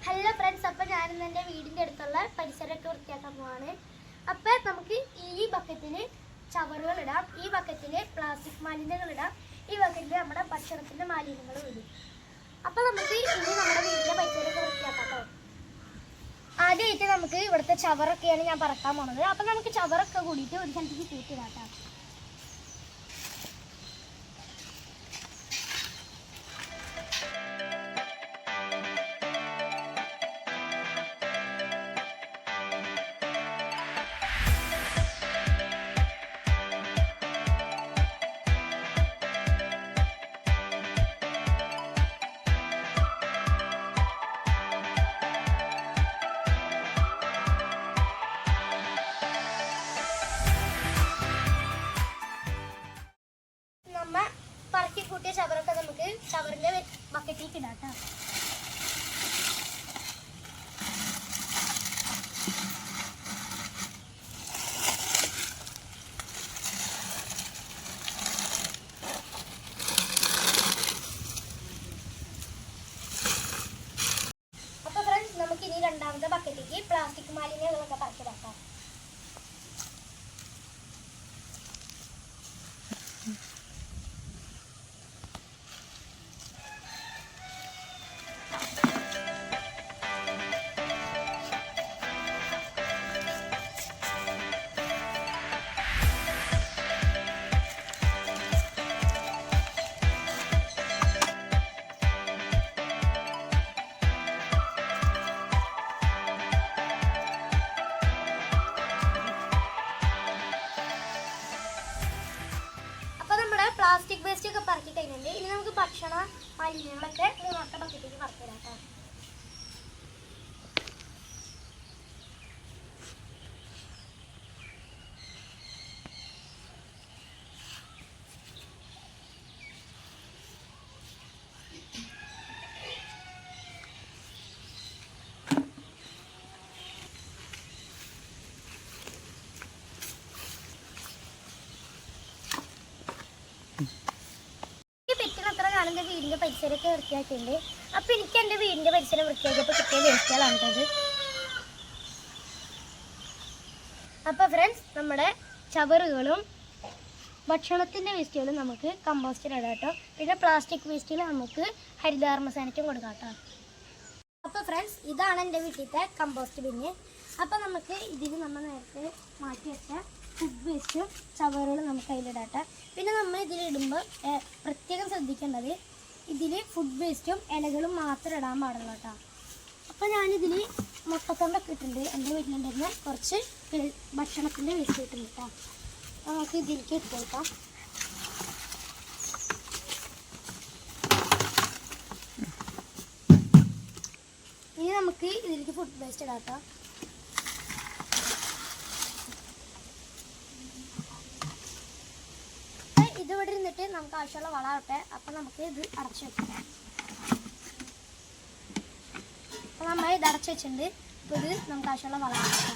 Hello friends, അപ്പോൾ ഞാനിന്ന് എൻ്റെ വീടിൻ്റെ അടുത്തുള്ള പരിസരമൊക്കെ വൃത്തിയാക്കാൻ പോവാണ്. അപ്പോൾ നമുക്ക് ഈ ബക്കറ്റിൽ ചവറുകൾ ഇടാം, ഈ ബക്കറ്റിൽ പ്ലാസ്റ്റിക് മാലിന്യങ്ങൾ ഇടാം, ഈ ബക്കറ്റിൽ നമ്മുടെ ഭക്ഷണത്തിൻ്റെ മാലിന്യങ്ങൾ ഇടും. അപ്പോൾ നമുക്ക് ഇനി നമ്മുടെ വീടിൻ്റെ പരിസരമൊക്കെ വൃത്തിയാക്കാം. ആദ്യമായിട്ട് നമുക്ക് ഇവിടുത്തെ ചവറൊക്കെയാണ് ഞാൻ പറക്കാൻ പോണത്. അപ്പോൾ നമുക്ക് ചവറൊക്കെ കൂടിയിട്ട് ഒരു സ്ഥലത്തേക്ക് കൂട്ടിയിടാം. പറക്കി കൂട്ടിയ ചവറൊക്കെ നമുക്ക് ചവറിന്റെ ബക്കറ്റിലേക്ക് ഇടാം കേട്ടോ. അപ്പൊ ഫ്രണ്ട്സ്, നമുക്ക് ഇനി രണ്ടാമത്തെ ബക്കറ്റിലേക്ക് പ്ലാസ്റ്റിക് മാലിന്യങ്ങളൊക്കെ പറക്കിടാം. പ്ലാസ്റ്റിക് വേസ്റ്റ് ഒക്കെ പറക്കി കഴിഞ്ഞിട്ടുണ്ട്. ഇനി നമുക്ക് ഭക്ഷണ മാലിന്യങ്ങളൊക്കെ മൂന്നാമത്തെ ബക്കറ്റിലേക്ക് പറക്കിടാം കേട്ടോ. എൻ്റെ വീടിൻ്റെ പരിസരമൊക്കെ വൃത്തിയാക്കിയിട്ടുണ്ട്. അപ്പോൾ എനിക്ക് എൻ്റെ വീടിൻ്റെ പരിസരം വൃത്തിയാക്കിയപ്പോൾ കിട്ടിയ വേസ്റ്റുകളാണ് കേട്ടത്. അപ്പോൾ ഫ്രണ്ട്സ്, നമ്മുടെ ചവറുകളും ഭക്ഷണത്തിൻ്റെ വേസ്റ്റുകളും നമുക്ക് കമ്പോസ്റ്റിലിടാം കേട്ടോ. പിന്നെ പ്ലാസ്റ്റിക് വേസ്റ്റുകൾ നമുക്ക് ഹരിതകർമ്മസേനയ്ക്കും കൊടുക്കാം കേട്ടോ. അപ്പോൾ ഫ്രണ്ട്സ്, ഇതാണ് എൻ്റെ വീട്ടിലത്തെ കമ്പോസ്റ്റ് ബിന്ന്. അപ്പോൾ നമുക്ക് ഇതിൽ നമ്മൾ നേരത്തെ മാറ്റി വെച്ച ഫുഡ് വേസ്റ്റും ചവറുകളും നമുക്ക് അതിലിടാം. പിന്നെ നമ്മൾ ഇതിലിടുമ്പോൾ പ്രത്യേകം ശ്രദ്ധിക്കേണ്ടത്, ഇതിൽ ഫുഡ് വേസ്റ്റും ഇലകളും മാത്രം ഇടാൻ പാടുള്ളൂ കേട്ടോ. അപ്പോൾ ഞാനിതിൽ മുട്ടത്തൊണ്ടൊക്കെ ഇട്ടിട്ടുണ്ട്. എൻ്റെ വീട്ടിലുണ്ടായിരുന്ന കുറച്ച് ഭക്ഷണത്തിൻ്റെ വേസ്റ്റ് ഇട്ടിട്ടുണ്ട് കേട്ടോ. നമുക്ക് ഇതിലേക്ക് ഇട്ട് കൊടുക്കാം. ഇനി നമുക്ക് ഇതിലേക്ക് ഫുഡ് വേസ്റ്റ് ഇടാം കേട്ടോ. ഇത് ഇവിടെ ഇരുന്നിട്ട് നമുക്ക് ആവശ്യമുള്ള വളമാവട്ടെ. അപ്പം നമുക്ക് ഇത് അടച്ചു വെക്കാം. അപ്പം നമ്മൾ ഇത് അടച്ചു വെച്ചിട്ടുണ്ട്. അപ്പോൾ ഇത് നമുക്ക് ആവശ്യമുള്ള വളമാവട്ടെ.